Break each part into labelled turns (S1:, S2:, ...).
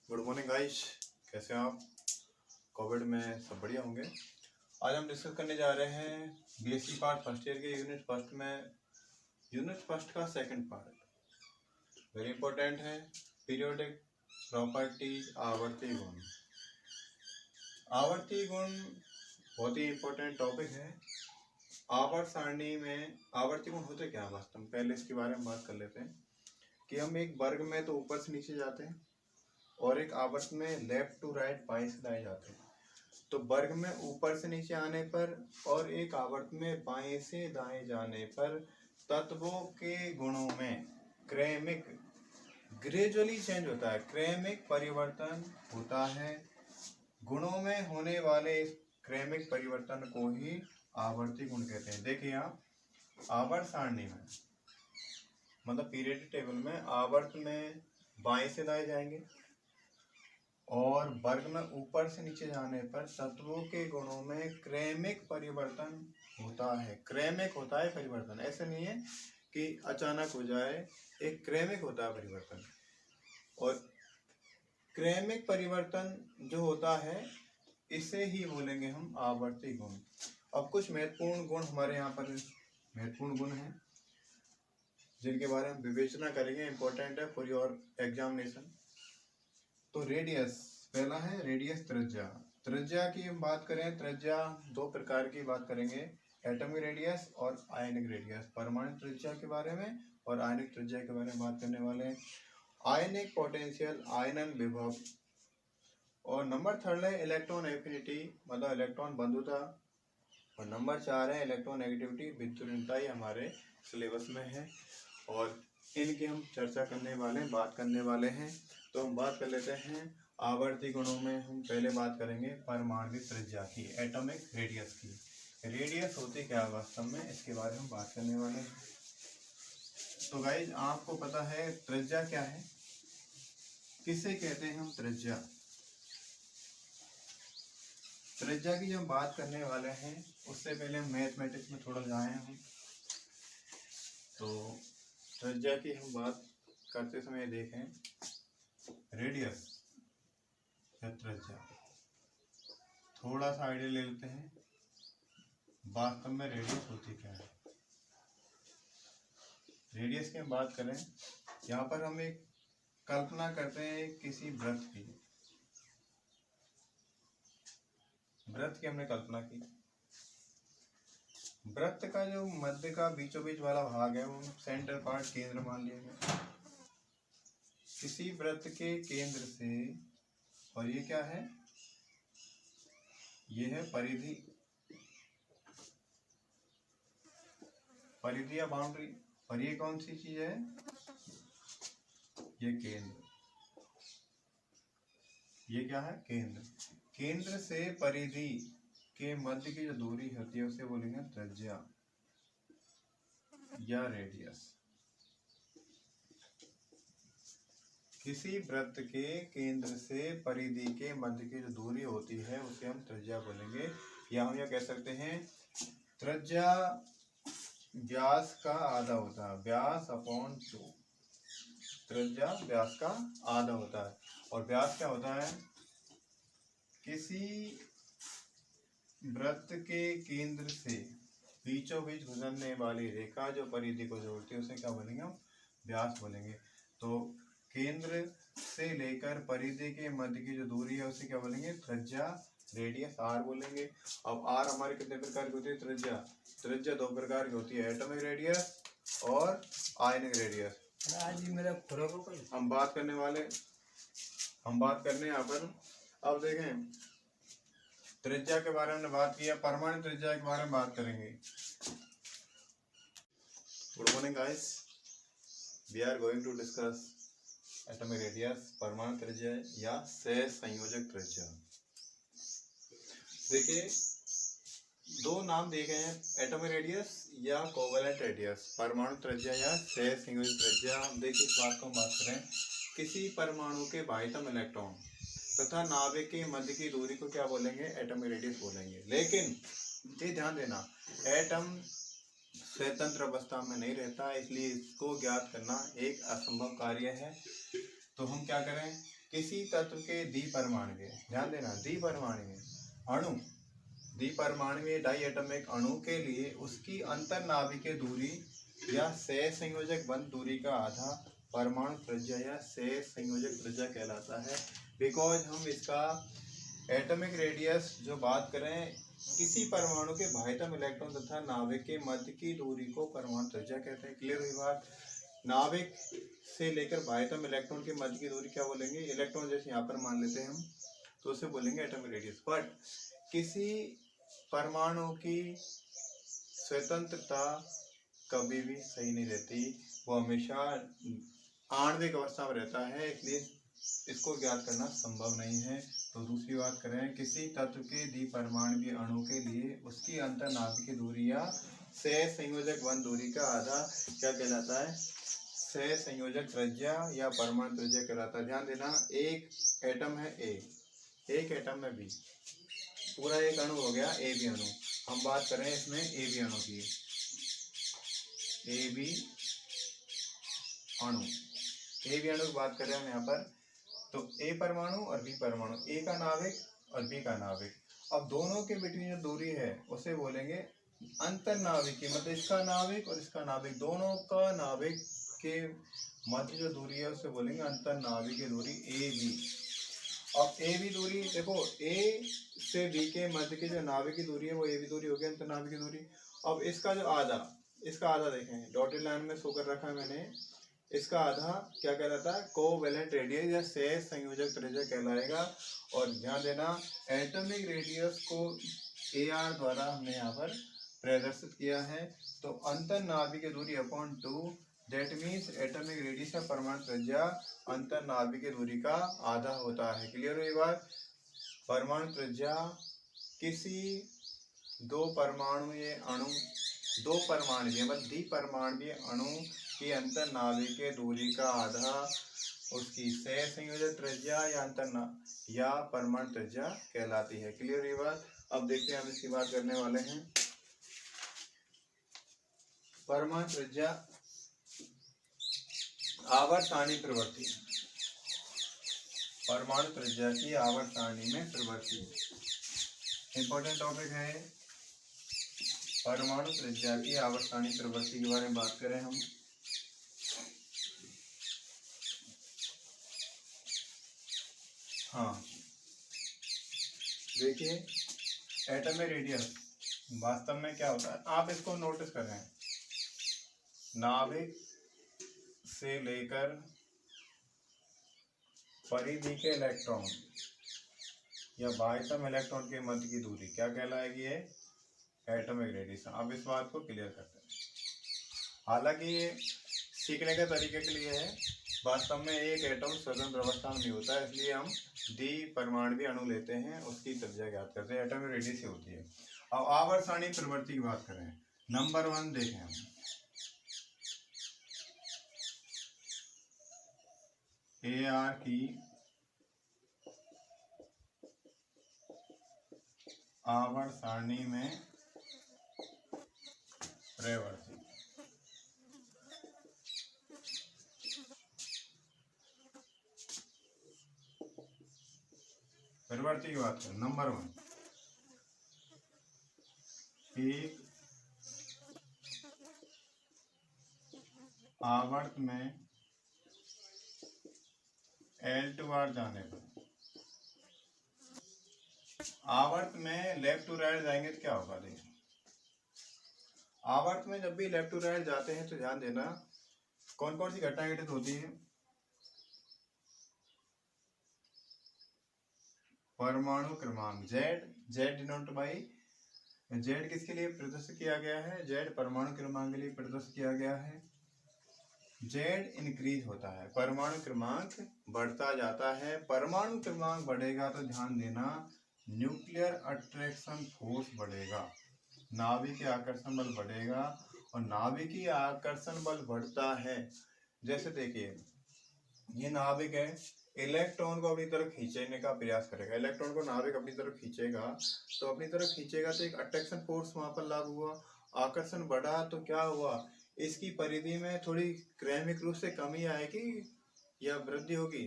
S1: Good morning guys, कैसे हैं आप? कोविड में सब बढ़िया होंगे। आज हम डिस्कस करने जा रहे हैं बीएससी पार्ट फर्स्ट ईयर के यूनिट फर्स्ट का सेकंड पार्ट। वेरी इंपॉर्टेंट है, पीरियोडिक प्रॉपर्टीज, आवर्ती गुण। आवर्ती गुण बहुत ही इंपॉर्टेंट टॉपिक है। आवर्त सारणी में आवर्ती गुण होते क्या है वास्तव में, पहले इसके बारे में बात कर लेते हैं कि हम एक वर्ग में तो ऊपर से नीचे जाते हैं और एक आवर्त में लेफ्ट टू राइट बाएं से दाएं जाते हैं। तो वर्ग में ऊपर से नीचे आने पर और एक आवर्त में बाएं से दाएं जाने पर तत्वों के गुणों में क्रमिक ग्रेजुअली चेंज होता है, क्रमिक परिवर्तन होता है। गुणों में होने वाले इस क्रमिक परिवर्तन को ही आवर्ती गुण कहते हैं। देखिए आप, आवर्त सारणी में मतलब पीरियडिक टेबल में आवर्त में बाएं से दाएं जाएंगे और वर्ग में ऊपर से नीचे जाने पर तत्वों के गुणों में क्रमिक परिवर्तन होता है। क्रमिक होता है परिवर्तन, ऐसे नहीं है कि अचानक हो जाए, एक क्रमिक होता है परिवर्तन। और क्रमिक परिवर्तन जो होता है इसे ही बोलेंगे हम आवर्ती गुण। अब कुछ महत्वपूर्ण गुण हमारे यहाँ पर महत्वपूर्ण गुण हैं जिनके बारे में विवेचना करेंगे, इंपॉर्टेंट है फॉर योर एग्जामिनेशन। तो रेडियस पहला है, रेडियस त्रिज्या। त्रिज्या की हम बात करें, त्रिज्या दो प्रकार की बात करेंगे, एटॉमिक रेडियस और आयनिक रेडियस। परमाणु त्रिज्या के बारे में और आयनिक त्रिज्या के बारे में बात करने वाले हैं। आयनिक पोटेंशियल, आयनन विभव। और नंबर 3 है इलेक्ट्रॉन एफिनिटी, मतलब इलेक्ट्रॉन बंधुता। और नंबर 4 है इलेक्ट्रॉन नेगेटिविटी, विद्युतीयता। ये हमारे सिलेबस में है और इनकी हम चर्चा करने वाले हैं, बात करने वाले हैं। तो हम बात कर लेते हैं आवर्ती गुणों में। हम पहले बात करेंगे परमाणु त्रिज्या की, एटॉमिक रेडियस की। रेडियस होती क्या है वास्तव में, इसके बारे में हम बात करने वाले हैं। तो गाइज आपको पता है त्रिज्या क्या है, किसे कहते हैं हम त्रिज्या। त्रिज्या की जब हम बात करने वाले हैं उससे पहले हम मैथमेटिक्स में थोड़ा जाए हम। तो त्रिज्या की हम बात करते समय देखें, रेडियस या त्रिज्या, थोड़ा सा आइडिया ले लेते हैं वास्तव में रेडियस होती क्या है। रेडियस की हम बात करें, यहाँ पर हम एक कल्पना करते हैं किसी वृत्त की। वृत्त की हमने कल्पना की, वृत्त का जो मध्य का बीचों बीच वाला भाग है वो सेंटर पार्ट, केंद्र मान लिया गया। किसी वृत्त के केंद्र से, और ये क्या है, ये है परिधि, परिधि या बाउंड्री। और ये कौन सी चीज है, ये केंद्र। ये क्या है, केंद्र। केंद्र से परिधि के मध्य की जो दूरी होती है उसे बोलेंगे त्रिज्या या रेडियस। किसी वृत्त के केंद्र से परिधि के मध्य की जो दूरी होती है उसे हम त्रिज्या बोलेंगे। या हम यह कह सकते हैं त्रिज्या व्यास का आधा होता है, व्यास अपॉन 2। त्रिज्या व्यास का आधा होता है। और व्यास क्या होता है, किसी वृत्त के केंद्र से बीचों बीच गुजरने वाली रेखा जो परिधि को जोड़ती है उसे क्या बोलेंगे हम, व्यास बोलेंगे। तो केंद्र से लेकर परिधि के मध्य की जो दूरी है उसे क्या बोलेंगे, त्रिज्या, रेडियस आर बोलेंगे। अब आर हमारे कितने प्रकार की होती है, त्रिज्या। त्रिज्या दो प्रकार की होती है, एटॉमिक रेडियस और आयनिक रेडियस। हम बात करने यहाँ पर, अब देखें त्रिज्या के बारे में बात किया, परमाणु त्रिज्या के बारे में बात करेंगे। Good morning guys, we are going to discuss atomic radius, परमाणु त्रिज्या या सहसंयोजक त्रिज्या। देखिए दो नाम दिए गए हैं, एटॉमिक रेडियस या कोवेलेंट रेडियस, परमाणु त्रिज्या या सहसंयोजक त्रिज्या। देखिए इस बात को हम बात करें, किसी परमाणु के बाह्यतम इलेक्ट्रॉन तथा नाभिक के मध्य की दूरी को क्या बोलेंगे, एटॉमिक रेडियस बोलेंगे। लेकिन ये ध्यान देना, एटम स्वतंत्र अवस्था में नहीं रहता, इसलिए इसको ज्ञात करना एक असंभव कार्य है। तो हम क्या करें, किसी तत्व के द्विपरमाणुक, ध्यान देना, द्विपरमाणुक अणु, द्विपरमाणुक डाई एटॉमिक अणु के लिए उसकी अंतरनाभिकीय दूरी या सहसंयोजक बंध दूरी का आधा परमाणु त्रिज्या या सहसंयोजक त्रिज्या कहलाता है। बिकॉज हम इसका एटॉमिक रेडियस जो बात करें, किसी परमाणु के बाह्यतम इलेक्ट्रॉन तथा नाभिक के मध्य की दूरी को परमाणु त्रिज्या कहते हैं। क्लियर हुई बात? नाभिक से लेकर बाह्यतम इलेक्ट्रॉन के मध्य की दूरी क्या बोलेंगे? इलेक्ट्रॉन जैसे यहाँ पर मान लेते हैं हम, तो उसे बोलेंगे एटॉमिक रेडियस। बट किसी परमाणु की स्वतंत्रता कभी भी सही नहीं रहती, वो हमेशा आणविक अवस्था में रहता है, इसलिए इसको ज्ञात करना संभव नहीं है। तो दूसरी बात करें, किसी तत्व के द्विपरमाणुक अणु के लिए उसकी अंतरनाभिकीय दूरी या सहसंयोजक बंध दूरी का आधा क्या कहलाता है? सहसंयोजक त्रिज्या या परमाणु त्रिज्या कहलाता है। ध्यान देना, एक एटम है ए, एक एटम है बी, पूरा एक अणु हो गया ए बी अणु। हम बात करें इसमें ए बी अणु की, ए बी अणु, ए बी अणु की बात करें हम यहाँ पर, तो ए परमाणु और बी परमाणु, ए का नाभिक और बी का नाभिक। अब दोनों के बिटवीन जो दूरी है उसे बोलेंगे अंतरनाभिकीय, मतलब इसका नाभिक और इसका नाभिक, दोनों का नाभिक के मध्य जो दूरी है उसे बोलेंगे अंतरनाभिकीय दूरी ए बी। अब ए बी दूरी देखो, ए से बी के मध्य की जो नाभिक की दूरी है वो ए बी दूरी हो गई, अंतरनाभिकीय दूरी। अब इसका जो आधा, इसका आधा देखें, डॉटेड लाइन में शो कर रखा है मैंने, इसका आधा क्या कहलाता है? कोवेलेंट रेडियस या सहसंयोजक त्रिज्या कहलाएगा। और ध्यान देना, एटॉमिक रेडियस को AR द्वारा हमने यहाँ पर प्रदर्शित किया है। तो अंतरनाभिकीय दूरी upon 2, that means atomic radius या परमाणु त्रिज्या अंतरनाभिकीय दूरी का आधा होता है। क्लियर हुई बात? परमाणु त्रिज्या किसी दो परमाणुीय अणु, दो परमाणुीय मतलब द्विपरमाणुीय अणु की अंतरनाभिकीय दूरी का आधा उसकी सहसंयोजक त्रिज्या या परमाणु त्रिज्या कहलाती है। क्लियर ये बात? अब देखते हैं, हम इसकी बात करने वाले हैं। परमाणु त्रिज्या आवर्त सारणी प्रवृत्ति, परमाणु त्रिज्या की आवर्त सारणी में प्रवृत्ति इंपॉर्टेंट टॉपिक है। परमाणु त्रिज्या की आवर्त सारणी प्रवृत्ति के बारे में बात करें हम, हाँ देखिए, एटॉमिक रेडियस वास्तव में क्या होता है, आप इसको नोटिस कर रहे हैं, नाभिक से लेकर परिधि के इलेक्ट्रॉन या बाह्यतम इलेक्ट्रॉन के मध्य की दूरी क्या कहलाएगी? है एटॉमिक रेडियस। अब इस बात को क्लियर करते हैं। हालांकि ये सीखने के तरीके के लिए है, वास्तव में एक एटम स्वतंत्र अवस्था में नहीं होता है, इसलिए हम द्विपरमाणुक अणु लेते हैं, उसकी त्रिज्या ज्ञात करते हैं, एटॉमिक रेडियस ही होती है। अब आवर्त सारणी प्रवृत्ति की बात करें, नंबर 1 देखें हम, AR की आवर्त सारणी में प्रवृत्ति। प्रवृत्ति की बात करें, नंबर 1, एक आवर्त में L2 बार जाने पर, आवर्त में लेफ्ट टू राइट जाएंगे तो क्या होगा? देखिए, आवर्त में जब भी लेफ्ट टू राइट जाते हैं तो ध्यान देना कौन कौन सी घटनाएं घटित होती हैं। परमाणु क्रमांक Z डिनोट बाई Z किसके लिए प्रदर्शित किया गया है? Z परमाणु क्रमांक के लिए प्रदर्शित किया गया है। Z इंक्रीज होता है, परमाणु क्रमांक बढ़ता जाता है। परमाणु क्रमांक बढ़ेगा तो ध्यान देना न्यूक्लियर अट्रैक्शन फोर्स बढ़ेगा, नाभिकीय आकर्षण बल बढ़ेगा। और नाभिकीय आकर्षण बल बढ़ता है, जैसे देखिए ये नाभिक है, इलेक्ट्रॉन को अपनी तरफ खींचने का प्रयास करेगा, इलेक्ट्रॉन को नाभिक अपनी तरफ खींचेगा, तो अपनी तरफ खींचेगा तो एक अट्रैक्शन फोर्स वहां पर लागू हुआ, आकर्षण बढ़ा तो क्या हुआ, इसकी परिधि में थोड़ी क्रमिक रूप से कमी आएगी या वृद्धि होगी?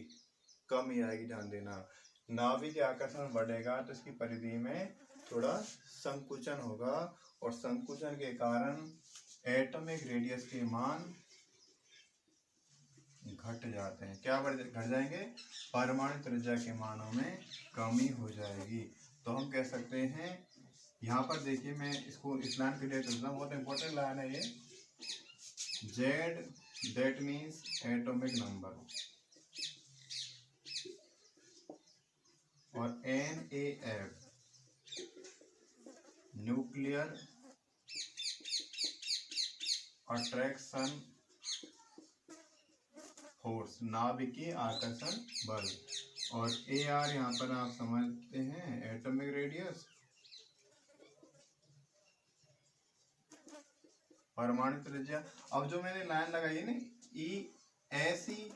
S1: कमी आएगी। ध्यान देना, नाभिक के आकर्षण बढ़ेगा तो इसकी परिधि में थोड़ा संकुचन होगा और संकुचन के कारण एटॉमिक रेडियस के मान घट जाते हैं। क्या घट जाएंगे? परमाणु त्रिज्या के मानों में कमी हो जाएगी। तो हम कह सकते हैं, यहाँ पर देखिए मैं इसको इस लाइन क्लियर करता हूँ, बहुत इंपॉर्टेंट लाइन है ये। Z that means atomic number और NaF न्यूक्लियर अट्रैक्शन फोर्स, नाभिकीय आकर्षण बल, और AR यहाँ पर आप समझते हैं एटॉमिक रेडियस, परमाणु त्रिज्या। अब जो मैंने लाइन लगाई है ना, ऐसी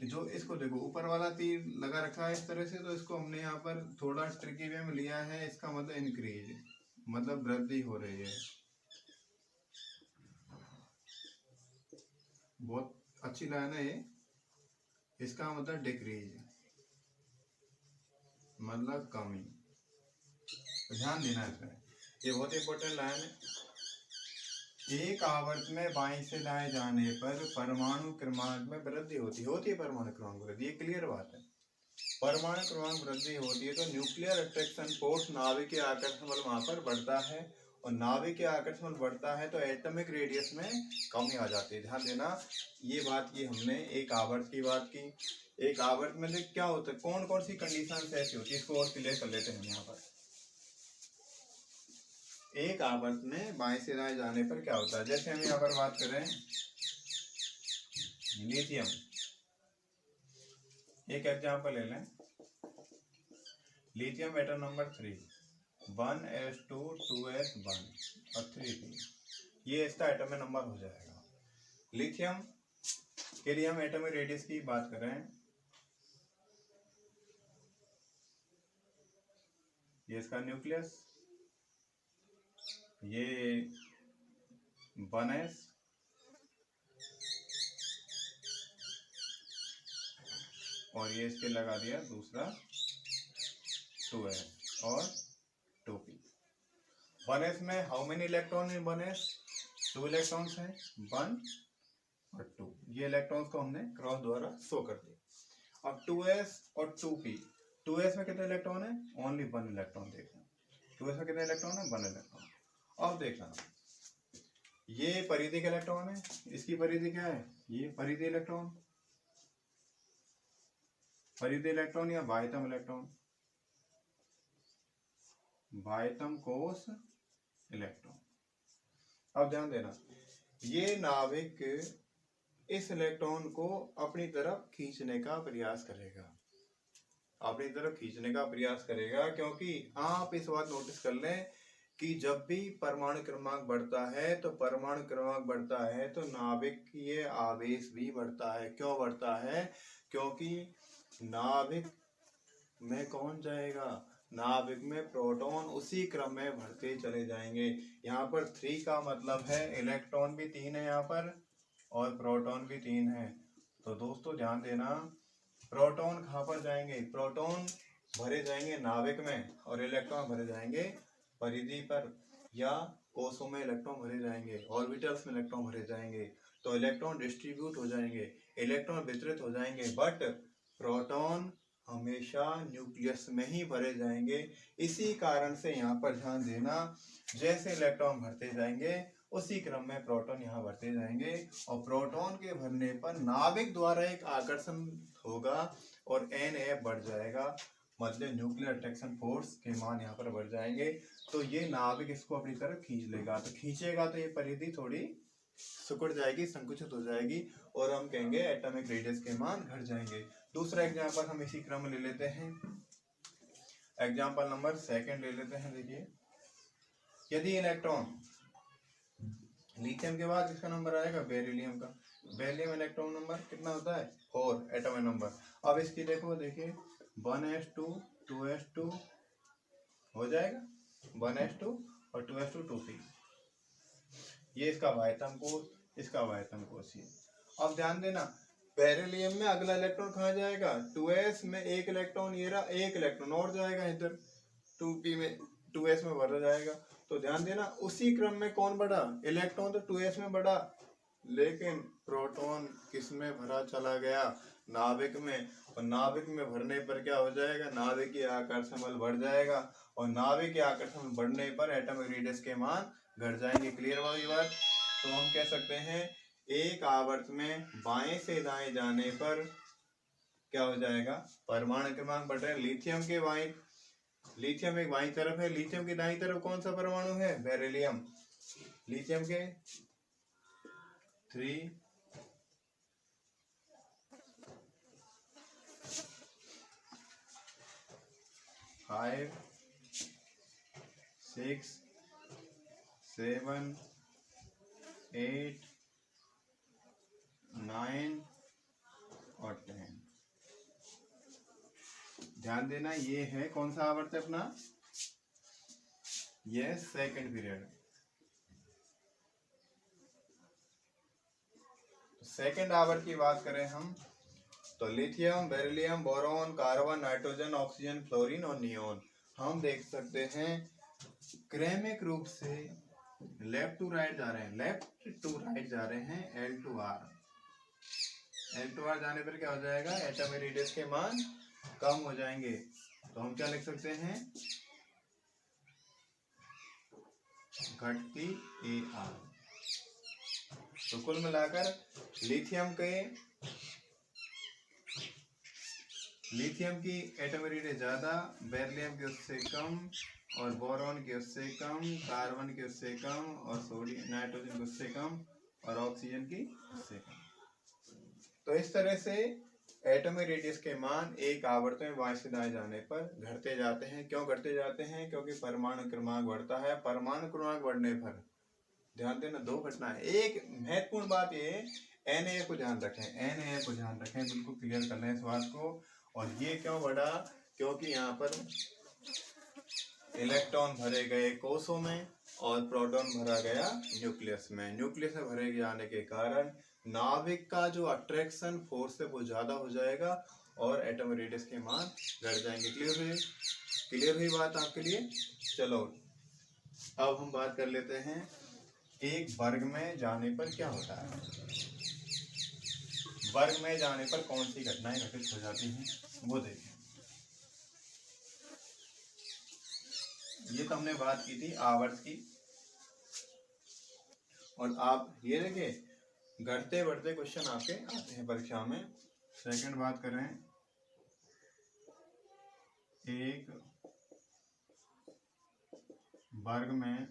S1: जो इसको देखो ऊपर वाला तीर लगा रखा है इस तरह से, तो इसको हमने यहाँ पर थोड़ा ट्रिकी वे में लिया है। इसका मतलब इंक्रीज, मतलब वृद्धि हो रही है। बहुत अच्छी लाइन है ये। इसका मतलब डिक्रीज, मतलब कमी। तो ध्यान देना इसमें, ये बहुत इंपॉर्टेंट लाइन है। एक आवर्त में बाएं से दाएं जाने पर परमाणु क्रमांक में वृद्धि होती है परमाणु क्रमांक वृद्धि, ये क्लियर बात है। परमाणु क्रमांक वृद्धि होती है तो न्यूक्लियर अट्रैक्शन फोर्स, नाभिक के आकर्षण बल वहां पर बढ़ता है, और नाभिक के आकर्षण बल बढ़ता है तो एटॉमिक रेडियस में कमी आ जाती है। ध्यान देना, ये बात की हमने एक आवर्त की बात की। एक आवर्त में क्या होता है, कौन कौन सी कंडीशन ऐसी होती है, इसको और क्लियर कर लेते हैं। यहाँ पर एक आवर्त में बाएं से दाएं जाने पर क्या होता है, जैसे हम यहाँ पर बात कर रहे हैं लिथियम, एक एग्जांपल ले लें। Lithium atom number 3, 1s2 2s1 और 3p, ये इसका एटॉमिक नंबर हो जाएगा। लिथियम के लिए हम एटॉमिक रेडियस की बात कर रहे हैं, ये इसका न्यूक्लियस, ये 1s और ये इसके लगा दिया दूसरा 2s और 2p। 1s में how many electron in 1s? 2 electrons हैं, 1 और 2। ये इलेक्ट्रॉन्स को हमने क्रॉस द्वारा शो कर दिया। और 2s और 2p, 2s में कितने इलेक्ट्रॉन है? Only 1 electron. देखना 2s में कितने इलेक्ट्रॉन है? 1 इलेक्ट्रॉन। अब देखना, ये परिधि का इलेक्ट्रॉन है, इसकी परिधि क्या है? ये परिधि इलेक्ट्रॉन, परिधि इलेक्ट्रॉन या बाह्यतम इलेक्ट्रॉन, बाह्यतम कोश इलेक्ट्रॉन। अब ध्यान देना, ये नाभिक इस इलेक्ट्रॉन को अपनी तरफ खींचने का प्रयास करेगा, अपनी तरफ खींचने का प्रयास करेगा, क्योंकि आप इस बात नोटिस कर लें कि जब भी परमाणु क्रमांक बढ़ता है तो परमाणु क्रमांक बढ़ता है तो नाभिकीय आवेश भी बढ़ता है। क्यों बढ़ता है? क्योंकि नाभिक में कौन जाएगा? नाभिक में प्रोटॉन उसी क्रम में बढ़ते चले जाएंगे। यहाँ पर 3 का मतलब है इलेक्ट्रॉन भी 3 है यहाँ पर और प्रोटॉन भी 3 है। तो दोस्तों ध्यान देना, प्रोटॉन कहाँ पर जाएंगे? प्रोटॉन भरे जाएंगे नाभिक में और इलेक्ट्रॉन भरे जाएंगे परिधि पर, या कोशों में इलेक्ट्रॉन भरे जाएंगे, ऑर्बिटल्स में इलेक्ट्रॉन भरे जाएंगे। तो इलेक्ट्रॉन डिस्ट्रीब्यूट हो जाएंगे, इलेक्ट्रॉन वितरित हो जाएंगे, बट प्रोटॉन हमेशा न्यूक्लियस में ही भरे जाएंगे। इसी कारण से यहाँ पर ध्यान देना, जैसे इलेक्ट्रॉन भरते जाएंगे उसी क्रम में प्रोटॉन यहाँ भरते जाएंगे, और प्रोटॉन के भरने पर नाभिक द्वारा एक आकर्षण होगा और NF बढ़ जाएगा, मतलब न्यूक्लियर अट्रैक्शन फोर्स के मान यहाँ पर बढ़ जाएंगे। तो ये नाभिक इसको अपनी तरफ खींच लेगा, तो खींचेगा तो ये परिधि थोड़ी सिकुड़ जाएगी, संकुचित हो जाएगी, और हम कहेंगे एटॉमिक रेडियस के मान घट जाएंगे। दूसरा एग्जांपल हम इसी क्रम में ले लेते हैं, एग्जांपल नंबर 2 ले लेते हैं। देखिए, यदि इलेक्ट्रॉन, लिथियम के बाद किसका नंबर आएगा? बेरिलियम का। बेरिलियम इलेक्ट्रॉन नंबर कितना होता है? 4 एटॉमिक नंबर। अब इसकी देखिए 1s2 2s2 हो जाएगा, 1s2 और 2s2 2p, ये इसका बाह्यतम कोश, इसका बाह्यतम कोश। अब ध्यान देना, बेरिलियम में अगला इलेक्ट्रॉन कहाँ जाएगा, 2s में एक इलेक्ट्रॉन, ये रहा एक इलेक्ट्रॉन और जाएगा इधर 2p में, 2s में भरा जाएगा। तो ध्यान देना उसी क्रम में कौन बढ़ा, इलेक्ट्रॉन तो 2s में बढ़ा, लेकिन प्रोटॉन किस में भरा चला गया, नाभिक में। और नाभिक में भरने पर क्या हो जाएगा, नाभिकीय आकर्षण बल बढ़ जाएगा, और नाभिकीय आकर्षण बढ़ने पर एटॉमिक रेडियस के मान घट जाएंगे। क्लियर वाली बात। तो हम कह सकते हैं एक आवर्त में बाएं से दाएं जाने पर क्या हो जाएगा, परमाणु क्रमांक बढ़ रहे हैं। लिथियम एक बाईं तरफ है, लिथियम की दाईं तरफ कौन सा परमाणु है, बेरिलियम। लिथियम के 3 5 6 7 8 9 और 10। ध्यान देना ये है कौन सा आवर्त है अपना, ये सेकंड पीरियड। सेकंड आवर्त की बात करें हम तो lithium, beryllium, boron, carbon, nitrogen, oxygen, fluorine और नियोन। हम देख सकते हैं क्रमिक रूप से लेफ्ट टू राइट जा रहे हैं, L2R जाने पर क्या हो जाएगा, एटॉमिक रेडियस के मान कम हो जाएंगे। तो हम क्या लिख सकते हैं, घटती AR। तो कुल मिलाकर लिथियम की एटॉमिक रेडियस ज्यादा, बेरिलियम की उससे कम, और बोरॉन की उससे कम, कार्बन की उससे कम, और सोडियम नाइट्रोजन की उससे कम, और ऑक्सीजन की उससे कम। तो इस तरह से एटॉमिक रेडियस के मान एक आवर्त में बाएं से दाएं जाने पर घटते जाते हैं। क्यों घटते जाते हैं, क्योंकि परमाणु क्रमांक बढ़ता है। परमाणु क्रमांक बढ़ने पर ध्यान देना दो घटनाएं। एक महत्वपूर्ण बात ये Na को ध्यान रखें, बिल्कुल क्लियर कर लें इस बात को। और ये क्यों बढ़ा, क्योंकि यहाँ पर इलेक्ट्रॉन भरे गए कोषों में और प्रोटॉन भरा गया न्यूक्लियस में। न्यूक्लियस में भरे जाने के कारण नाभिक का जो अट्रैक्शन फोर्स है वो ज्यादा हो जाएगा और एटॉमिक रेडियस के मान घट जाएंगे। क्लियर हुई बात आपके लिए। चलो अब हम बात कर लेते हैं एक वर्ग में जाने पर क्या होता है। वर्ग में जाने पर कौन सी घटनाएं घटित हो जाती हैं वो देखें। ये तो हमने बात की थी आवर्त की, और आप ये देखिए घटते बढ़ते क्वेश्चन आपके आते हैं परीक्षा में। सेकंड बात करें, एक वर्ग में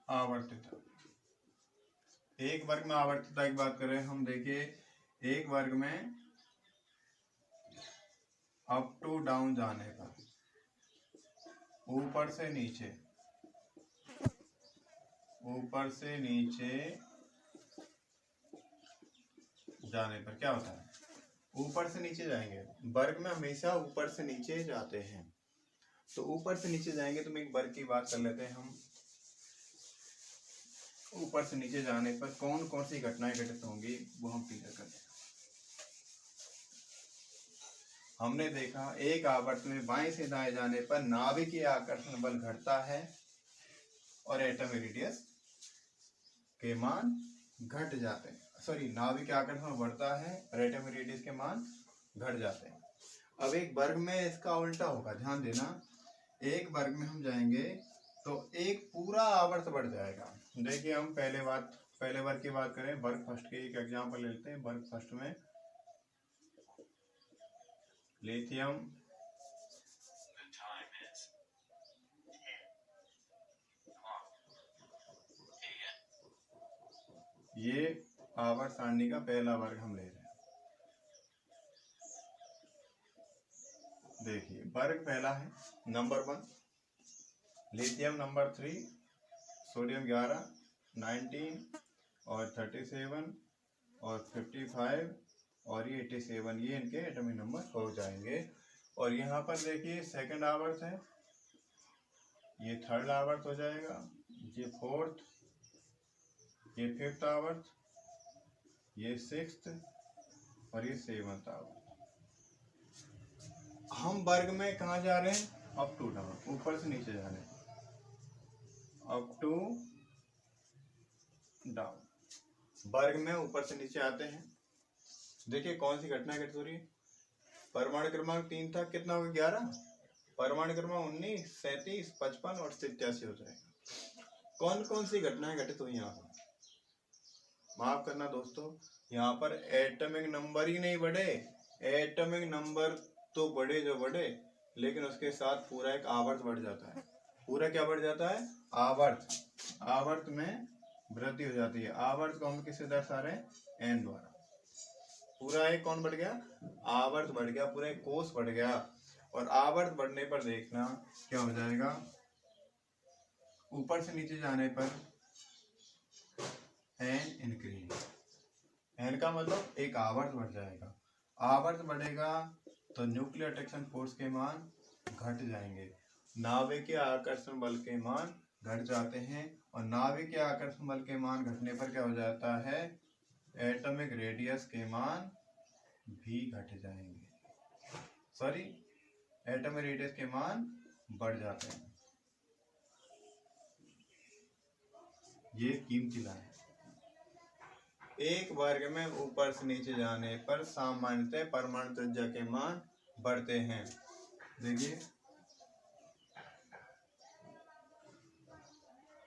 S1: आवर्तिता, एक वर्ग में आवर्तिता की बात करें हम, देखिए एक वर्ग में अप टू डाउन जाने पर, ऊपर से नीचे जाने पर क्या होता है, ऊपर से नीचे जाएंगे। वर्ग में हमेशा ऊपर से नीचे जाते हैं, तो ऊपर से नीचे जाएंगे। तो एक वर्ग की बात कर लेते हैं हम। ऊपर से नीचे जाने पर कौन कौन सी घटनाएं घटित होंगी वो हम क्लियर कर दें। हमने देखा एक आवर्त में बाएं से दाएं जाने पर नाभिकीय आकर्षण बल घटता है और एटॉमिक रेडियस के मान घट जाते हैं। नाभिकीय आकर्षण बढ़ता है और एटॉमिक रेडियस के मान घट जाते हैं। अब एक वर्ग में इसका उल्टा होगा, ध्यान देना। एक वर्ग में हम जाएंगे तो एक पूरा आवर्त बढ़ जाएगा। देखिए हम पहले वर्ग की बात करें, वर्ग फर्स्ट के एक एग्जांपल लेते हैं। वर्ग फर्स्ट में लिथियम, ये आवर्त सारणी का पहला वर्ग हम ले रहे हैं। देखिए वर्ग पहला है नंबर 1 लिथियम, नंबर 3 सोडियम 11, 19 और 37 और 55 और ये 87, ये इनके एटॉमिक नंबर हो जाएंगे। और यहाँ पर देखिए सेकंड आवर्त है ये थर्ड आवर्त हो जाएगा, ये फोर्थ, ये फिफ्थ आवर्त, ये सिक्स्थ और ये सेवंथ आवर्त। हम वर्ग में कहाँ जा रहे हैं? अप टू डाउन, ऊपर से नीचे जा रहे हैं, अप टू डाउन। वर्ग में ऊपर से नीचे आते हैं। देखिए कौन सी घटना घटित हो रही है। परमाणु क्रमांक 3 था, कितना हो गया? 11। परमाणु क्रमांक 19, 37, 55 और 87 हो जाएगा। कौन कौन सी घटनाएं घटित हुई यहाँ पर? माफ करना दोस्तों, यहाँ पर एटॉमिक नंबर ही नहीं बढ़े। एटॉमिक नंबर तो बढ़े जो बढ़े, लेकिन उसके साथ पूरा एक आवर्त बढ़ जाता है। पूरा क्या बढ़ जाता है? आवर्त। आवर्त में वृद्धि हो जाती है। आवर्त को हम किससे दर्शा रहे हैं? एन द्वारा। पूरा एक कौन बढ़ गया? आवर्त बढ़ गया, पूरा एक कोष बढ़ गया। और आवर्त बढ़ने पर देखना क्या हो जाएगा, ऊपर से नीचे जाने पर एन इंक्रीज। एन का मतलब एक आवर्त बढ़ जाएगा। आवर्त बढ़ेगा तो न्यूक्लियर अट्रैक्शन फोर्स के मान घट जाएंगे, नाभिकीय आकर्षण बल के मान घट जाते हैं। और नाभिकीय आकर्षण बल के मान घटने पर क्या हो जाता है? एटॉमिक रेडियस के मान भी घट जाएंगे। सॉरी, एटॉमिक रेडियस के मान बढ़ जाते हैं। ये कीमती लाइन है। एक वर्ग में ऊपर से नीचे जाने पर सामान्यतः परमाणु त्रिज्या के मान बढ़ते हैं। देखिए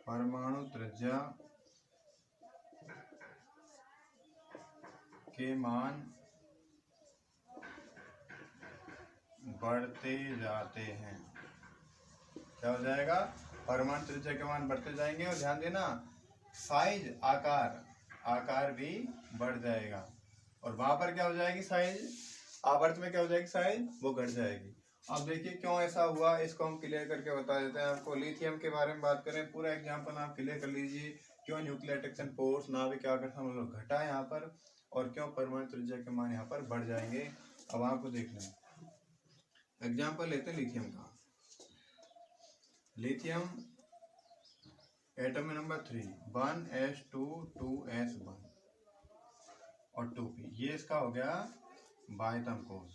S1: परमाणु त्रिज्या के मान बढ़ते जाते हैं। क्या हो जाएगा? परमाणु त्रिज्या के मान बढ़ते जाएंगे। और ध्यान देना, साइज, आकार भी बढ़ जाएगा। और वहां पर क्या हो जाएगी? साइज, आवर्त में क्या हो जाएगी? साइज वो घट जाएगी। अब देखिए क्यों ऐसा हुआ, इसको हम क्लियर करके बता देते हैं आपको। लिथियम के बारे में बात करें, पूरा एग्जाम्पल आप क्लियर कर लीजिए। क्यों न्यूक्लियर अट्रैक्शन फोर्स, नाभिक आकर्षण घटा है यहाँ पर, और क्यों परमाणु त्रिज्या के मान यहाँ पर बढ़ जाएंगे। अब आपको देखना है, एग्जाम्पल लेते हैं लिथियम का। Lithium atom number 3, 1s2 2s1 और 2p। ये इसका हो गया बाह्यतम कोष।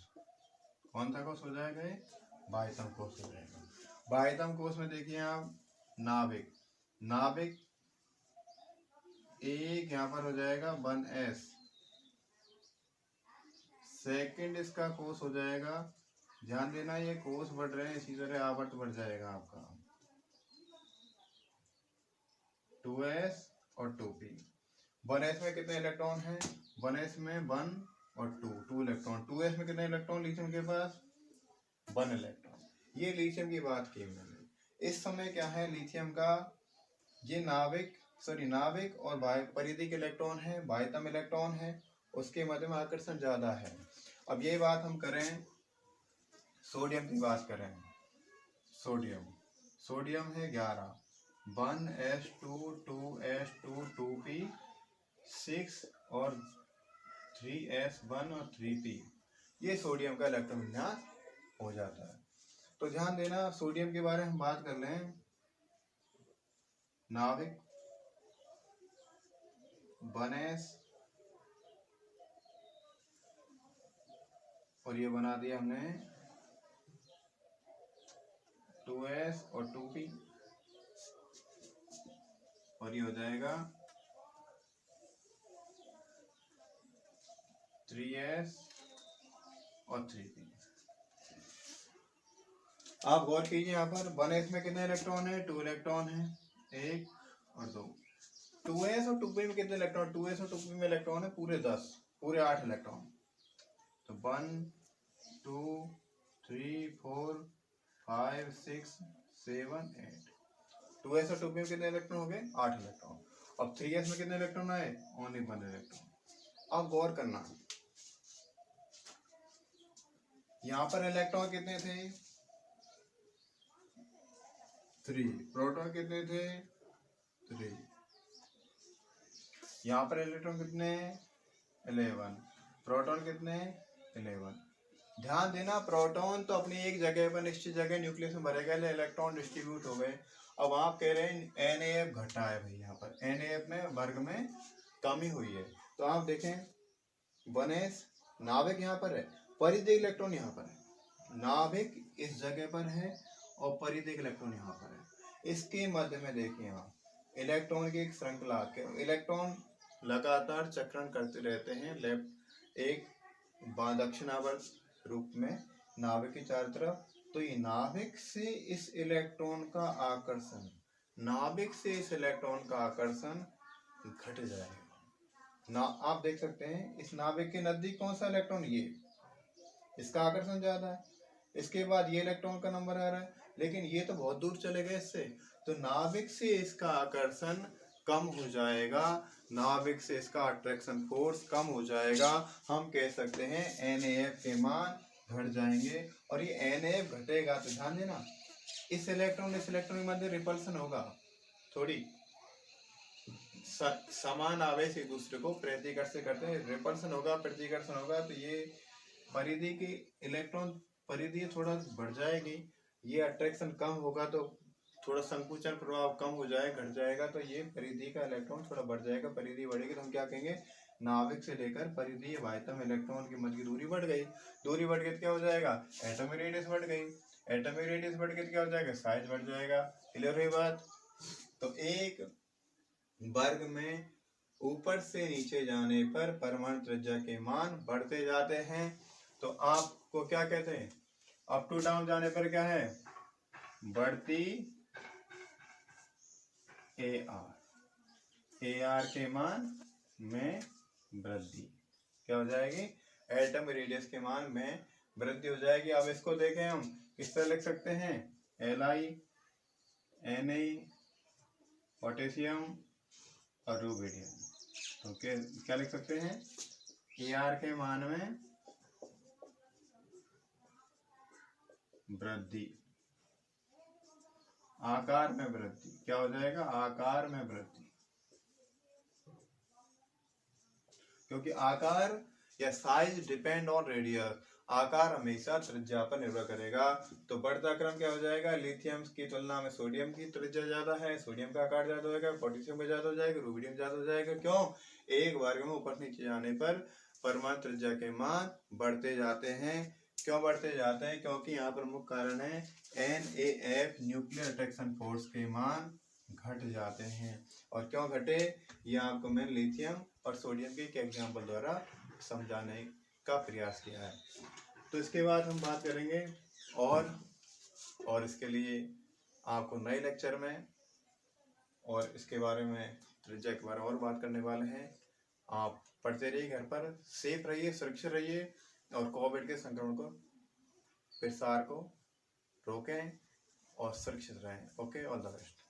S1: कौन सा कोष हो जाएगा? बाह्यतम कोष हो जाएगा। बाह्यतम कोष में देखिए आप, नाभिक एक यहाँ पर हो जाएगा 1s। सेकंड इसका कोष हो जाएगा, ध्यान देना ये कोष बढ़ रहे हैं, इसी तरह आवर्त बढ़ जाएगा आपका 2s और 2p। 1s में कितने इलेक्ट्रॉन हैं? 1s में 1 और 2 इलेक्ट्रॉन। 2s में कितने इलेक्ट्रॉन लिथियम के पास? 1 इलेक्ट्रॉन। ये लिथियम की बात की मैंने। इस समय क्या है लिथियम का, ये नाभिक और परिधि के इलेक्ट्रॉन है, बाह्यतम इलेक्ट्रॉन है, उसके मध्य में आकर्षण ज्यादा है। अब ये बात हम करें सोडियम की बात करें। सोडियम है 11, 1s2 2s2 2p 6 और 3s1 और 3p। ये सोडियम का इलेक्ट्रॉन विन्यास हो जाता है। तो ध्यान देना, सोडियम के बारे में हम बात कर लें। नाभिक 1s और ये बना दिया हमने 2s और 2p, और ये हो जाएगा 3s और 3p। आप गौर कीजिए यहाँ पर 1s में कितने इलेक्ट्रॉन है? 2 इलेक्ट्रॉन है, 1 और 2। 2s और 2p में कितने इलेक्ट्रॉन? 2s और 2p में इलेक्ट्रॉन है पूरे 10, पूरे 8 इलेक्ट्रॉन। तो 1 2 3 4 5 6 7 8। 2s और 2p में कितने इलेक्ट्रॉन हो गए? 8 इलेक्ट्रॉन। अब 3s में कितने इलेक्ट्रॉन आए? Only 1 electron. अब गौर करना, यहाँ पर इलेक्ट्रॉन कितने थे? 3। प्रोटॉन कितने थे? 3। यहाँ पर इलेक्ट्रॉन कितने? 11। प्रोटॉन कितने? 11। ध्यान देना, प्रोटॉन तो अपनी एक जगह पर निश्चित जगह न्यूक्लियस में भरे गए, इलेक्ट्रॉन डिस्ट्रीब्यूट हो गए। अब आप कह रहे हैं NaF घटा है भाई, यहाँ पर NaF में वर्ग में कमी हुई है। तो आप देखें 1s नाभिक यहाँ पर है, परिधि इलेक्ट्रॉन यहाँ पर है, नाभिक इस जगह पर है और परिधि इलेक्ट्रॉन यहाँ पर है। इसके मध्य में देखिए आप इलेक्ट्रॉन की एक श्रृंखला के इलेक्ट्रॉन लगातार चक्रण करते रहते हैं लेफ्ट एक दक्षिणावर्त रूप में नाभिक के चारों तरफ। तो ये नाभिक से इस इलेक्ट्रॉन का आकर्षण, नाभिक से इस इलेक्ट्रॉन का आकर्षण घट जाएगा ना। आप देख सकते हैं इस नाभिक के नजदीक कौन सा इलेक्ट्रॉन, ये, इसका आकर्षण ज्यादा है। इसके बाद ये इलेक्ट्रॉन का नंबर आ रहा है, लेकिन ये तो बहुत दूर चले गए इससे, तो नाभिक से इसका आकर्षण कम हो जाएगा, नाभिक से इसका अट्रैक्शन फोर्स कम हो जाएगा। हम कह सकते हैं NaF के मान घट जाएंगे। और ये NaF घटेगा तो ध्यान देना इस इलेक्ट्रॉन के मध्य रिपल्सन होगा, थोड़ी समान आवेश एक दूसरे को प्रतिकर्षण करते हैं, रिपल्सन होगा, प्रतिकर्षण होगा। तो ये परिधि की इलेक्ट्रॉन परिधि थोड़ा बढ़ जाएगी, ये अट्रैक्शन कम होगा तो थोड़ा संकुचन प्रभाव कम हो जाए, घट जाएगा। तो ये परिधि का इलेक्ट्रॉन थोड़ा बढ़ जाएगा, परिधि बढ़ेगी तो हम क्या कहेंगे, नाभिक से लेकर परिधि बाह्यतम इलेक्ट्रॉन की मध्य की दूरी बढ़ गई। दूरी बढ़ गई तो क्या हो जाएगा, एटॉमिक रेडियस बढ़ गई, एटॉमिक रेडियस बढ़ गई तो क्या हो जाएगा, साइज बढ़ जाएगा। क्लियर हुई बात। तो एक वर्ग में ऊपर से नीचे जाने पर परमाणु त्रिज्या के मान बढ़ते जाते हैं। तो आपको क्या कहते हैं, अप टू डाउन जाने पर क्या है, बढ़ती AR के मान में वृद्धि क्या हो जाएगी, एटम रेडियस के मान में वृद्धि हो जाएगी। अब इसको देखें हम किस तरह लिख सकते हैं, Li Na पोटेशियम और रूबिडियम। तो क्या लिख सकते हैं, AR के मान में वृद्धि, आकार में वृद्धि, क्या हो जाएगा, आकार में वृद्धि। क्योंकि आकार या साइज डिपेंड ऑन रेडियस, आकार हमेशा त्रिज्या पर निर्भर करेगा। तो बढ़ता क्रम क्या हो जाएगा, लिथियम की तुलना में सोडियम की त्रिज्या ज्यादा है, सोडियम का आकार ज्यादा होगा, पोटेशियम का ज्यादा हो जाएगा, रूबिडियम ज्यादा हो जाएगा। क्यों, एक वर्ग में ऊपर नीचे जाने पर परमाणु त्रिज्या के मान बढ़ते जाते हैं। क्यों बढ़ते जाते हैं, क्योंकि यहाँ पर मुख्य कारण है NaF न्यूक्लियर अट्रैक्शन फोर्स के मान घट जाते हैं। और क्यों घटे, ये आपको मैंने लिथियम और सोडियम के एक एग्जाम्पल द्वारा समझाने का प्रयास किया है। तो इसके बाद हम बात करेंगे और इसके लिए आपको नए लेक्चर में और इसके बारे में त्रिज्या के बारे में और बात करने वाले हैं। आप पढ़ते रहिए, घर पर सेफ रहिए, सुरक्षित रहिए और कोविड के संक्रमण को प्रसार को रोकें और सुरक्षित रहें। Okay, all the best.